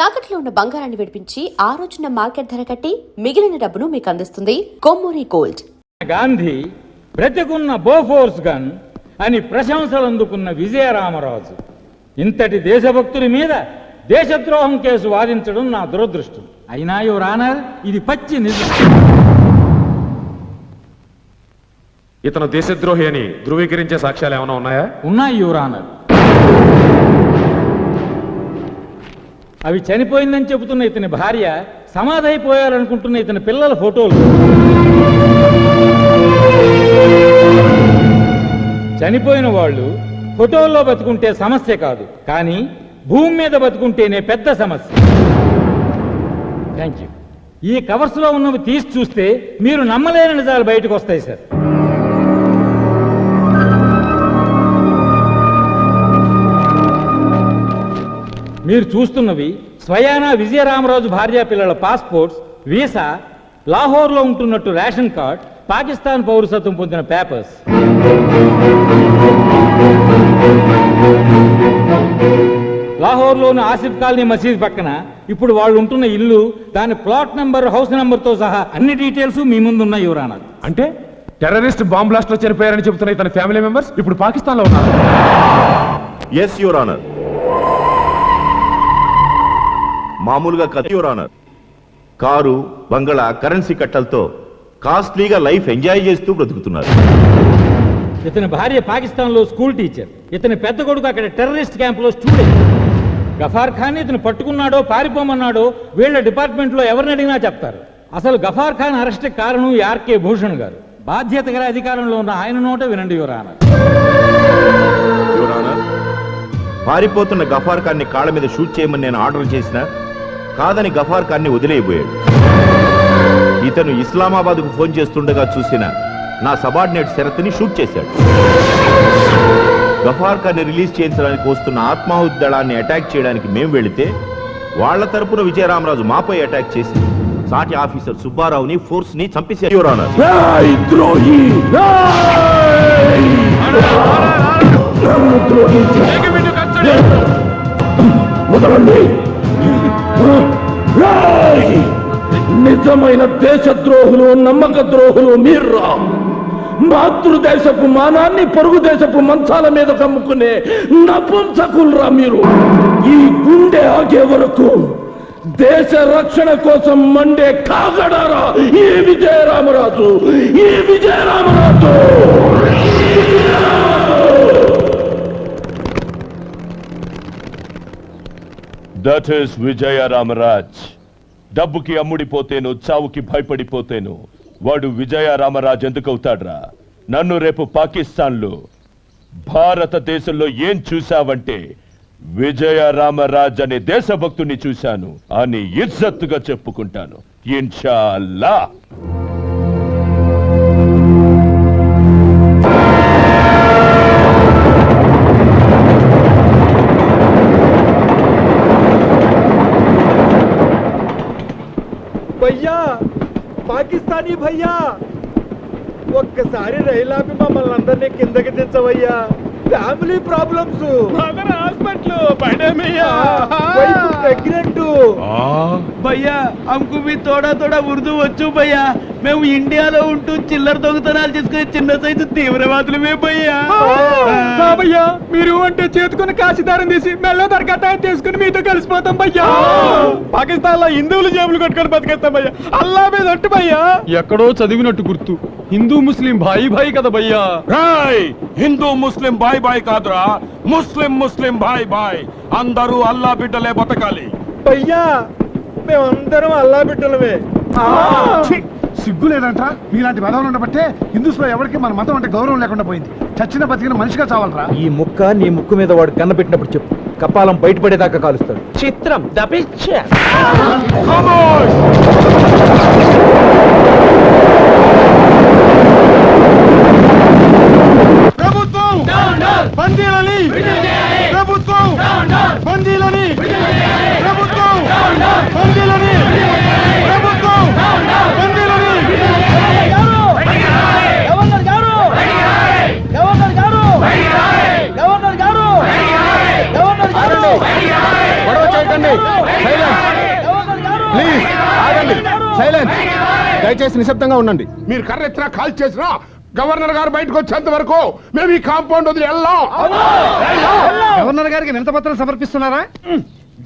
తాకట్లో ఉన్న బంగారాన్ని విడిపించి ఆ రోజున మార్కెట్ ధర కట్టి మిగిలిన డబ్బును మీకు అందిస్తుంది కొమ్మూరి గోల్డ్. గాంధీ బ్రతికున్న బోఫోర్స్ గన్ అని ప్రశంసలు అందుకున్న విజయరామరాజు ఇంతటి దేశభక్తుల మీద దేశద్రోహం కేసు వాదించడం నా దురదృష్టం. అయినా యువర్ ఆనర్, ఇది పచ్చి నిజం. ఇతను దేశద్రోహి అని ధృవీకరించే సాక్ష్యాలు ఏమైనా ఉన్నాయా? ఉన్నాయి యువర్ ఆనర్. అవి చనిపోయిందని చెబుతున్న ఇతని భార్య, సమాధైపోయారనుకుంటున్న ఇతని పిల్లల ఫోటోలు. చనిపోయిన వాళ్ళు ఫోటోల్లో బతుకుంటే సమస్య కాదు, కానీ భూమి మీద బతుకుంటేనే పెద్ద సమస్య. Thank you. ఈ కవర్స్లో ఉన్నవి తీసి చూస్తే మీరు నమ్మలేని నిజాలు బయటకు వస్తాయి సార్. మీరు చూస్తున్నవి స్వయానా విజయరామరాజు భార్యా పిల్లల పాస్పోర్ట్స్, వీసా, లాహోర్లో ఉంటున్నట్టు రేషన్ కార్డ్, పాకిస్తాన్ పౌరసత్వం పొందిన పేపర్స్. లాహోర్లోని ఆసిఫ్ కాలనీ మసీద్ పక్కన ఇప్పుడు వాళ్ళు ఉంటున్న ఇల్లు, దాని ప్లాట్ నెంబర్, హౌస్ నెంబర్తో సహా అన్ని డీటెయిల్స్ మీ ముందు ఉన్నాయి యువర్ ఆనర్. అంటే టెర్రరిస్ట్ బాంబ్ బ్లాస్ట్ లో చనిపోయారని చెబుతున్న ఇతని ఫ్యామిలీ మెంబర్స్ ఇప్పుడు పాకిస్తాన్ లో ఉన్నారు. Yes your honour. మామూలుగా కథ యువర్ ఆనర్. కారు, బంగళా, కరెన్సీ కట్టలతో కాస్ట్లీగా లైఫ్ ఎంజాయ్ చేస్తూ బ్రతుకుతున్నారు. ఇతని భార్య పాకిస్తాన్ లో స్కూల్ టీచర్, ఇతని పెద్ద కొడుకు అక్కడ టెర్రరిస్ట్ క్యాంపులో స్టూడెంట్. గఫార్ ఖాన్ ఇతను పట్టుకున్నాడో పారిపోమన్నాడో వీళ్ళ డిపార్ట్మెంట్ లో ఎవరిని అడిగినా చెప్తారు. అసలు గఫార్ ఖాన్ అరెస్ట్ కారణం ఆర్కే భూషణ్ గారు. బాధ్యత గల అధికారంలో ఉన్న ఆయన నోట వినండి యువర్ ఆనర్. యువర్ ఆనర్, పారిపోతున్న గఫార్ ఖాన్ ని కాళ్ళ మీద షూట్ చేయమని నేను ఆర్డర్ చేసినా కాదని గఫార్ ఖాన్ ని వదిలేయబోయాడు. ఇతను ఇస్లామాబాద్ కు ఫోన్ చేస్తుండగా చూసిన నా సబార్డినేట్ శరత్ని షూట్ చేశాడు. గఫార్ ఖాన్ ని రిలీజ్ చేయించడానికి వస్తున్న ఆత్మాహుతి దళాన్ని అటాక్ చేయడానికి మేము వెళితే వాళ్ల తరపున విజయరామరాజు మాపై అటాక్ చేసి సాటి ఆఫీసర్ సుబ్బారావుని ఫోర్స్ ని చంపేశారు యువర్ ఆనర్. నిజమైన దేశద్రోహులు, నమ్మక ద్రోహులు మీర్రా. మాతృదేశపు మానాన్ని పొరుగు దేశపు మంచాల మీద కమ్ముకునే నపుంసకుల్రా మీరు. ఈ గుండె ఆగే వరకు దేశ రక్షణ కోసం మండే కాగడారా ఈ విజయరామరాజు, ఈ విజయరామరాజు. That is విజయరామరాజ్. డబ్బుకి అమ్ముడిపోతేను, చావుకి భయపడిపోతేను వాడు విజయరామరాజ్ ఎందుకవుతాడ్రా? నన్ను రేపు పాకిస్తాన్లో, భారతదేశంలో ఏం చూశావంటే విజయరామరాజ్ అనే దేశభక్తుని చూశాను అని ఇజ్జత్తుగా చెప్పుకుంటాను ఇన్షాల్లా. భయ్యా, పాకిస్తానీ భయ్యా, ఒక్కసారి రైలు ఆపి మమ్మల్ని అందరినీ కిందకి దించవయ్యా. Family problems, hospital, pregnant. భయ్యా హమ్కు भी थोड़ा थोड़ा ఉర్దూ వచ్చు భయ్యా. మేము ఇండియాలో ఉంటూ చిల్లర దొంగతనాలు చేసుకునే చిన్న సైజు తీవ్రవాదులమే భయ్యా. భయ్యా, మీరు అంటే చేతుకుని కాశీదారం తీసి మెల్ల దరగతాయం తీసుకుని మీతో కలిసిపోతాం భయ్యా. పాకిస్తాన్ లో హిందువులు జేబులు కట్టుకొని బతికేస్తాం భయ్యా. అల్లా మీద ఒట్టు భయ్యా. ఎక్కడో చదివినట్టు గుర్తు, హిందూ ముస్లిం భాయి భాయి కదా భయ్యా. హిందూ ముస్లిం బాయ్ బాయ్ కాదురా, ముస్లిం ముస్లిం బాయ్ బాయ్. అందరూ అల్లా బిడ్డలే బతకాలి. భయ్యా, మేమందరం అల్లా బిడ్డలమే. సిగ్గు లేదంటా? మీలాంటి వెధవలు ఉండబట్టే హిందూస్ లో ఎవరికి మన మతం అంటే గౌరవం లేకుండా పోయింది. చచ్చిన బతికిన మనిషిగా చావాలరా. ఈ ముక్క నీ ముక్కు మీద వాడు కన్న పెట్టినప్పుడు చెప్పు, కపాలం బయటపడేదాకా కాలుస్తాడు. చిత్రం దపిచ్చ. ప్రభుత్వం బందీలని, ప్రభుత్వం బందీలని, ప్రభుత్వం బందీలని, ప్రభుత్వం బందీలని. గవర్నర్ గారు, గవర్నర్ గారు, గవర్నర్ గారు, గవర్నర్ గారు, గొడవ చేయకండి. ప్లీజ్ ఆగండి, సైలెన్స్. దయచేసి నిశ్శబ్దంగా ఉండండి. మీరు కర్ర ఎత్తినా కాల్ చేసినా గవర్నర్ గారు బయటకు వచ్చేంత వరకు మేము ఈ కాంపౌండ్ వదిలి వెళ్ళాం. గవర్నర్ గారికి వినతిపత్రం సమర్పిస్తున్నారా?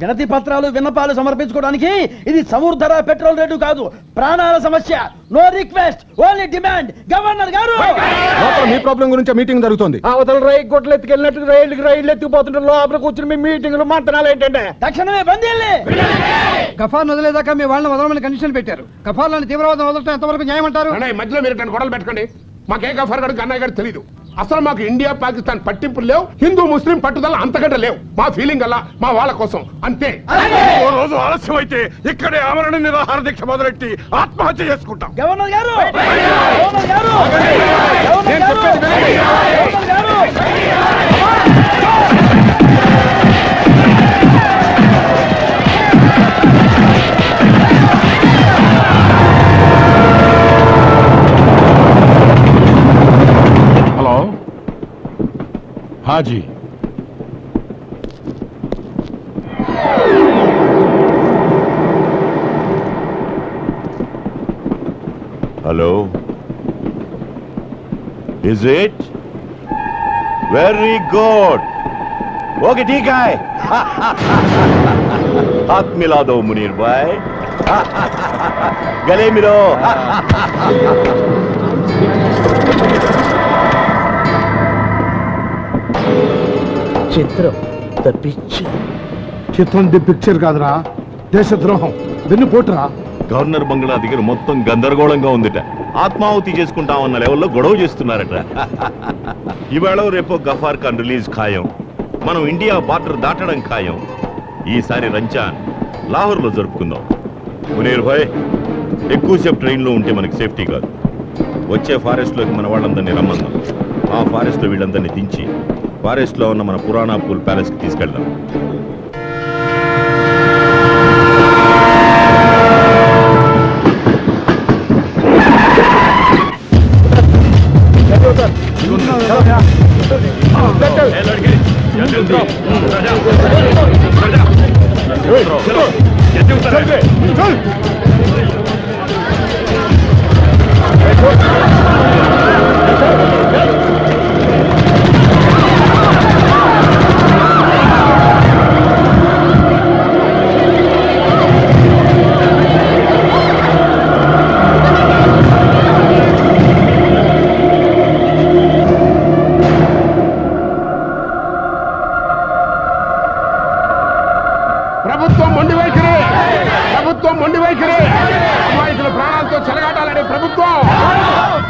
వినతి పత్రాలు విన్నపాలు సమర్పించుకోవడానికి ఇది సముద్ర పెట్రోల్ రేటు కాదు, ప్రాణాల సమస్య. No request, only demand. Governor గారు, లోపల మీ ప్రాబ్లం గురించి మీటింగ్ జరుగుతుంది. అవతల రైలు గొడ్లు ఎత్తుకెళ్ళినట్టు రైలు ఎత్తుకుపోతుంటారు. లోపల కూర్చుని మీ మీటింగ్లు మంతనాలు ఏంటంటే తక్షణమే బంద్ చేయాలి. గఫార్ వదిలేదాకా మీ వాళ్ళని వదలమని కండిషన్ పెట్టారు. గఫార్లను తీవ్రవాదం వదలటం ఎంతవరకు న్యాయం అంటారు? మధ్యలో మీరు గొడవలు పెట్టుకోండి. మాకే గఫార్ గారు అన్నయ్య గారు తెలియదు. అసలు మాకు ఇండియా పాకిస్తాన్ పట్టింపులు లేవు, హిందూ ముస్లిం పట్టుదల అంతకంటే లేవు. మా ఫీలింగ్ అలా మా వాళ్ళ కోసం అంతే. ఓ రోజు ఆలస్యం అయితే ఇక్కడే ఆమరణ నిరాహార దీక్ష మొదలెట్టి ఆత్మహత్య చేసుకుంటాం. గవర్నర్ గారు, గవర్నర్ గారు, గవర్నర్ గారు, గవర్నర్ గారు. Hello Haji, hello, is it very good? Okay ठीक है. हाथ मिला दो मुनीर भाई, गले मिलो. చిత్రం ద పిక్చర్. చిత్రం ది పిక్చర్ కాదురా, దేశద్రోహం, వెన్నుపోటురా. గవర్నర్ బంగ్లా దగ్గర మొత్తం గందరగోళంగా ఉందిట. ఆత్మాహుతి చేసుకుంటామన్న లెవెల్లో గొడవ చేస్తున్నారట. ఇవాళ రేపో గఫార్ ఖాన్ రిలీజ్ ఖాయం. మనం ఇండియా బార్డర్ దాటడం ఖాయం. ఈసారి రంజాన్ లాహోర్లో జరుపుకుందాం. మునీర్ భాయ్, ఎక్కువసేపు ట్రైన్లో ఉంటే మనకి సేఫ్టీ కాదు. వచ్చే ఫారెస్ట్లోకి మన వాళ్ళందరినీ రమ్మందాం. ఆ ఫారెస్ట్లో వీళ్ళందరినీ దించి ఫారెస్ట్లో ఉన్న మన పురాణా పూల్ ప్యాలెస్కి తీసుకెళ్దాం. ప్రభుత్వం మొండి వైఖరి, ప్రభుత్వం మొండి వైఖరి. అమాయకుల ప్రాణాలతో చెలగాటాలని ప్రభుత్వం,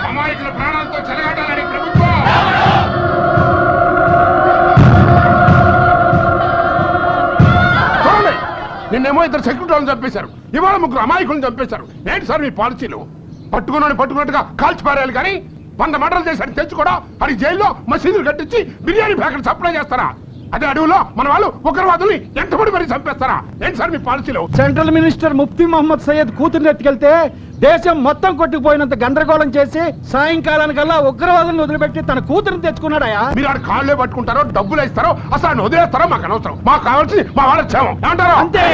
అమాయకుల ప్రాణాలతో చెలగాటాలని ప్రభుత్వం. చూడండి, నిన్నేమో ఇద్దరు సెక్యూరిటీ వాళ్ళని చంపేశారు, ఇవాళ ముగ్గురు అమాయకులను చంపేశారు. ఏంటి సార్ మీ పాలసీలు? పట్టుకున్నట్టుగా కాల్చి పారేయాలి కానీ 100 మర్డర్లు చేశాడు తెచ్చుకోడా? అది జైల్లో మసీదులు కట్టించి బిర్యానీ ప్యాకెట్ సప్లై చేస్తారా? అదే అడవులో మన వాళ్ళు ఉగ్రవాదుల్ని ఎంతమంది మరి చంపేస్తారా? ఏంటి సార్ మీ పాలసీలు? సెంట్రల్ మినిస్టర్ ముఫ్తీ మహమ్మద్ సయ్యద్ కూతుర్ని ఎత్తుకెళ్తే దేశం మొత్తం కొట్టుకుపోయినంత గందరగోళం చేసి సాయంకాలానికల్లా ఉగ్రవాదులను వదిలిపెట్టి తన కూతురుని తెచ్చుకున్నాడయా. మీరు ఆడ కాళ్ళే పట్టుకుంటారో డబ్బులు ఇస్తారో అసలు ఆయన వదిలేస్తారో మాకు అనవసరం. మాకు కావాల్సింది మా వాళ్ళ క్షేమం. ఏమంటారు? అంతే.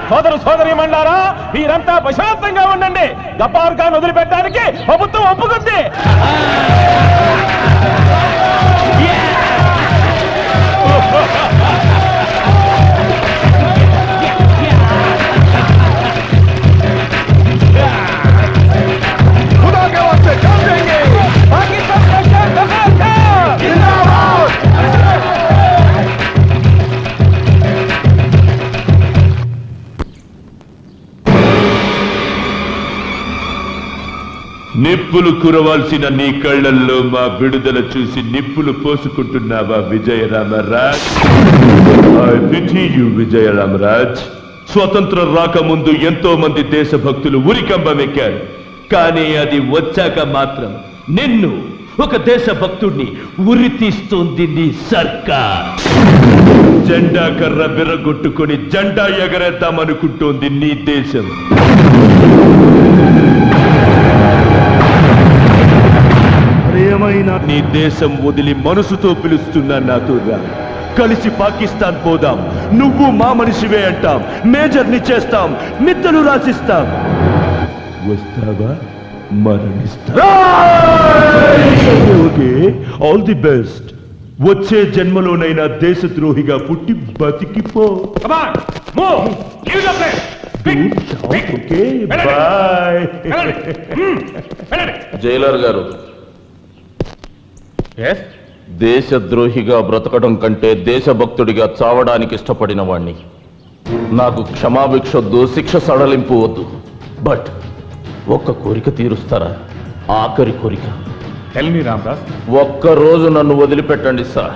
సోదరు సోదరి మండారా, మీరంతా ప్రశాంతంగా ఉండండి. గఫార్ ఖాన్ వదిలిపెట్టడానికి ప్రభుత్వం ఒప్పుకుంది. నిప్పులు కురవాల్సిన నీ కళ్ళల్లో మా విడుదల చూసి నిప్పులు పోసుకుంటున్నావా Vijayaramaraj? I pity you Vijayaramaraj. స్వతంత్రం రాకముందు ఎంతో మంది దేశభక్తులు ఉరికంబం ఎక్కారు, కానీ అది వచ్చాక మాత్రం నిన్ను ఒక దేశభక్తుడిని ఉరి తీస్తోంది నీ సర్కార్. జెండా కర్ర బిర్రగొట్టుకొని జెండా ఎగరేద్దామనుకుంటోంది నీ దేశం. ఏమైనా నీ దేశం వదిలి మనసుతో పిలుస్తున్నా నాతో రా. కలిసి పాకిస్తాన్ పోదాం. నువ్వు మా మనిషివే అంటాం, మేజర్ని చేస్తాం, మిత్తలు రాసిస్తాం. వస్తావా? మరణిస్తా. Okay, all the best. వచ్చే జన్మలోనైనా దేశద్రోహిగా పుట్టి బతికిపో. Okay, bye. జైలర్ గారు, దేశద్రోహిగా బ్రతకడం కంటే దేశభక్తుడిగా చావడానికి ఇష్టపడిన వాణ్ణి. నాకు క్షమాభిక్షొద్దు, శిక్ష సడలింపు వద్దు. బట్ ఒక్క కోరిక తీరుస్తారా? ఆఖరి కోరిక. ఒక్కరోజు నన్ను వదిలిపెట్టండి సార్.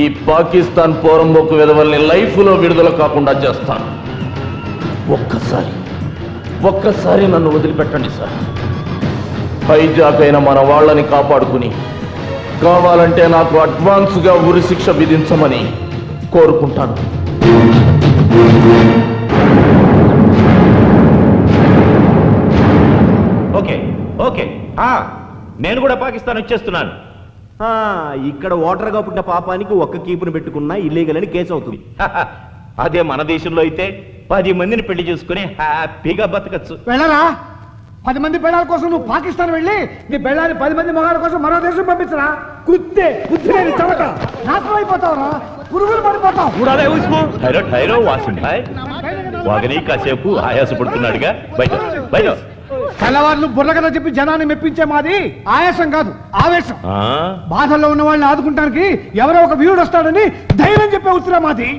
ఈ పాకిస్తాన్ పోరంబోకు విధవల్ని లైఫ్లో విడుదల కాకుండా చేస్తాను. ఒక్కసారి నన్ను వదిలిపెట్టండి సార్. హైజాక్ అయిన మన వాళ్ళని కాపాడుకుని కావాలంటే నాకు అడ్వాన్స్గా ఉరి శిక్ష విధించమని కోరుకుంటాను. ఓకే ఓకే నేను కూడా పాకిస్తాన్ వచ్చేస్తున్నాను. ఇక్కడ ఓటర్గా పుట్టిన పాపానికి ఒక్క కీపును పెట్టుకున్నా ఇల్లీగల్ అని కేసు అవుతుంది. అదే మన దేశంలో అయితే 10 మందిని పెళ్లి చేసుకుని హ్యాపీగా బతకచ్చు. వెళ్ళరా, 10 మంది పెళ్ళాల కోసం నువ్వు పాకిస్తాన్ వెళ్ళి నీ పెళ్ళాన్ని 10 మంది మగాళ్ళ కోసం మరో దేశం పంపించరా? కుత్తే కుత్తిలేని చవట, నాశనం అయిపోతావురా, పురుగులు పడిపోతావు. ఠైరో వాసిం భాయ్, వాగని కాసేపు ఆయాసపడుతున్నాడుగా, బయట బయట. తెల్లవాళ్ళు బుర్రకథ చెప్పి జనాన్ని మెప్పించే మాది ఆయాసం కాదు, ఆవేశం. బాధల్లో ఉన్న వాళ్ళని ఆదుకుంటానికి ఎవరో ఒక వీరుడు వస్తాడని ధైర్యం చెప్పే ఉత్తరా మాది.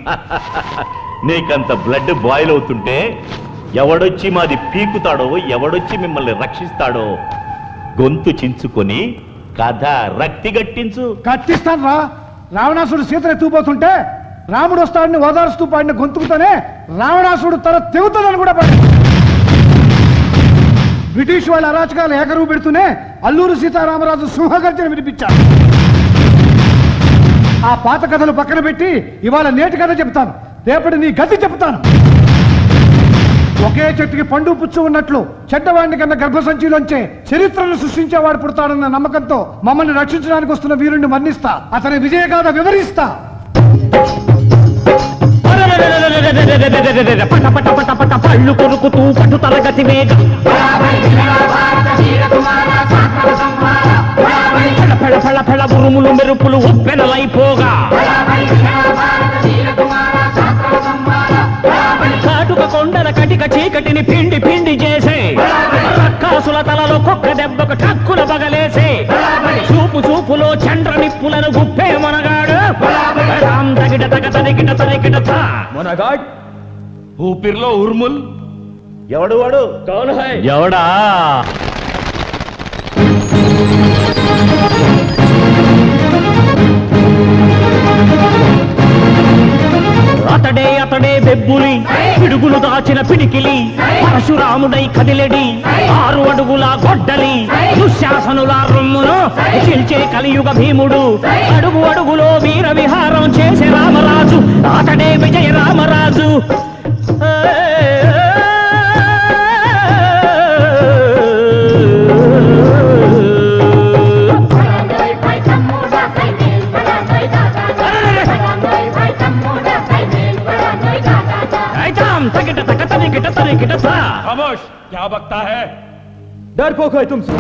నీకంత బ్లడ్ బాయిల్ అవుతుంటే ఎవడొచ్చి మాది పీకుతాడో, ఎవడొచ్చి మిమ్మల్ని రక్షిస్తాడో గొంతు చించుకొని కథ రక్తి గట్టించు. కట్టిస్తాను రా. రావణాసుడు సీతను ఎత్తుకుపోతుంటే రాముడు వస్తాడని ఓదారుస్తూ పాడిన గొంతుకుతోనే రావణాసుడు తన తెగుతుందని కూడా పడి బ్రిటిష్ వాళ్ళ అరాచకాలు ఏకరువు పెడుతూనే అల్లూరు సీతారామరాజు సింహగర్జన వినిపించారు. ఆ పాత కథలు పక్కన పెట్టి ఇవాళ నేటి కథ చెప్తాను, రేపటి నీ గతి చెప్తాను. ఒకే చెట్టుకి పండు పుచ్చు ఉన్నట్లు చెడ్డవాడిని కన్నా గర్భసంచిలోంచే చరిత్రను సృష్టించేవాడు పుడతాడన్న నమ్మకంతో మమ్మల్ని రక్షించడానికి వస్తున్న వీరుణ్ణి మన్నిస్తా, అతని విజయగాథ వివరిస్తా. పట పట పట పట పళ్ళు కొరుకుతూ పట్టు తరగతి వేగ ఫెళ ఫెళ ఫెళ ఉరుములు మెరుపులు ఉప్పెనలైపోగా కాటుక కొండల కటిక చీకటిని పిండి పిండి చేసే రక్కాసుల తలలో కుక్క దెబ్బకు టక్కుల బగలేసే చూపు చూపులో చండ్ర నిప్పులను గుప్పే మనగాడు తగిట తగ తరికిట తరికిట మనగాడ్ ఊపిరిలో ఉర్ముల్. ఎవడు వాడు? ఎవడా? అతడే అతడే బెబ్బులి, పిడుగులు దాచిన పిడికిలి, పరశురాముడై కదిలెడి 6 అడుగుల గొడ్డలి, దుశ్శాసనుల రొమ్మును చిల్చే కలియుగ భీముడు, అడుగు అడుగులో వీర విహారం చేసే రామరాజు, అతడే విజయ రామరాజు. खामोश, क्या बकता है? डरपोक है तुमसे.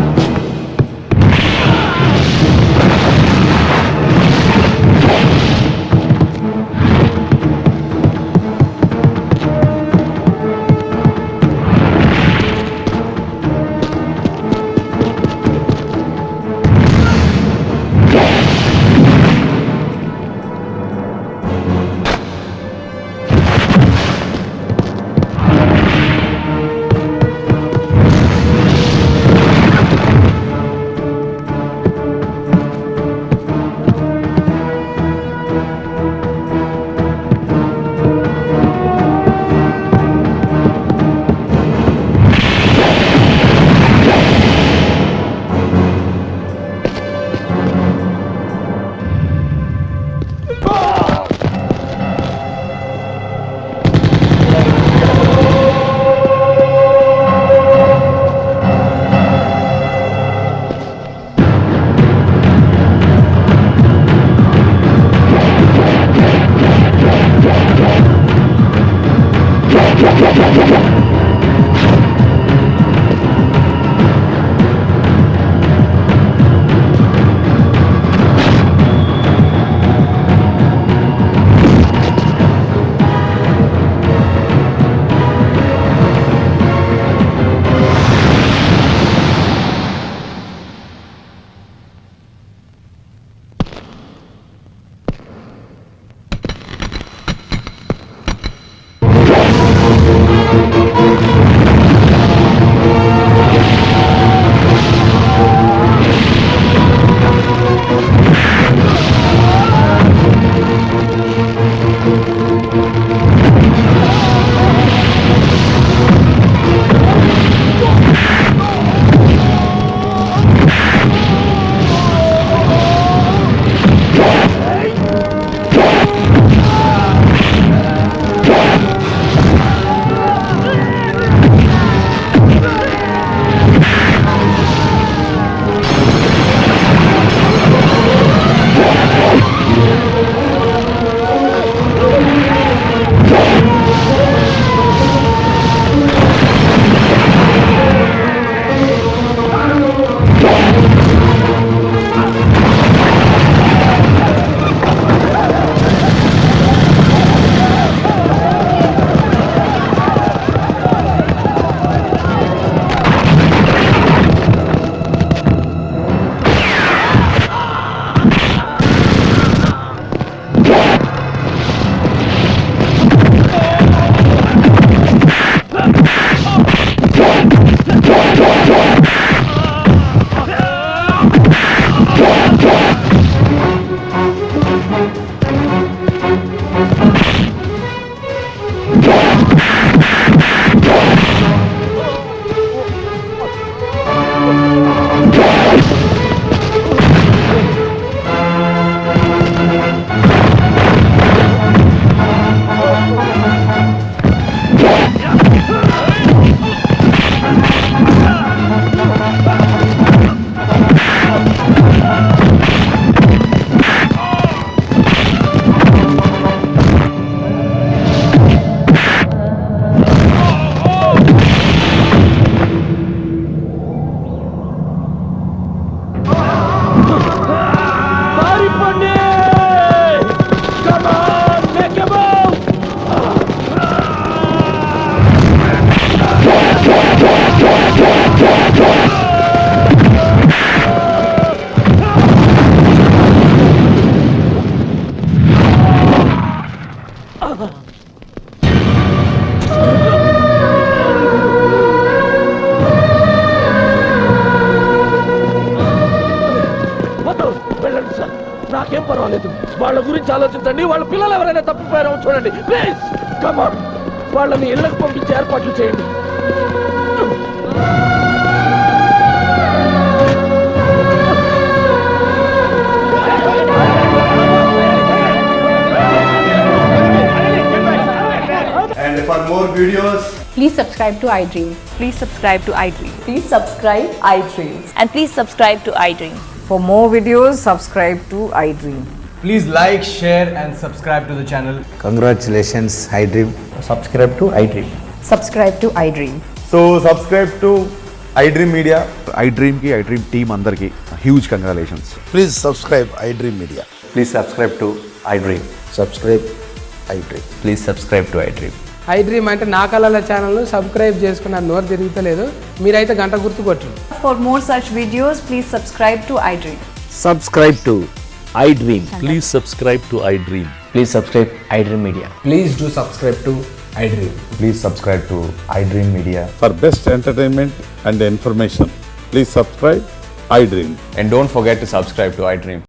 వెళ్ళండి సార్, నాకేం పర్వాలేదు. వాళ్ళ గురించి ఆలోచించండి. వాళ్ళ పిల్లలు ఎవరైనా తప్పిపోయారో చూడండి ప్లీజ్. కమాన్, వాళ్ళని ఇళ్ళకు పంపించే ఏర్పాట్లు చేయండి. And for more videos, Please subscribe to iDream. Please subscribe to iDream. Please subscribe iDream. And please subscribe to iDream. For more videos, subscribe to iDream. please like, share and subscribe to the channel. Congratulations, iDream. Subscribe to iDream. Subscribe to iDream. So subscribe to iDream Media. iDream ki iDream team andarki huge congratulations. Please subscribe iDream Media. Please subscribe to iDream. Subscribe iDream. Please subscribe to iDream. iDream అంటే నా కళల ఛానల్ను subscribe చేసుకున్న నోరు తిరుగుతలేదు. మీరైతే గంట గుర్తు కొట్టండి. For more such videos, please subscribe to iDream. Subscribe to iDream. Please subscribe to iDream. Please subscribe iDream Media. Please do subscribe to iDream. Please subscribe to iDream Media. For best entertainment and information, please subscribe iDream. And don't forget to subscribe to iDream.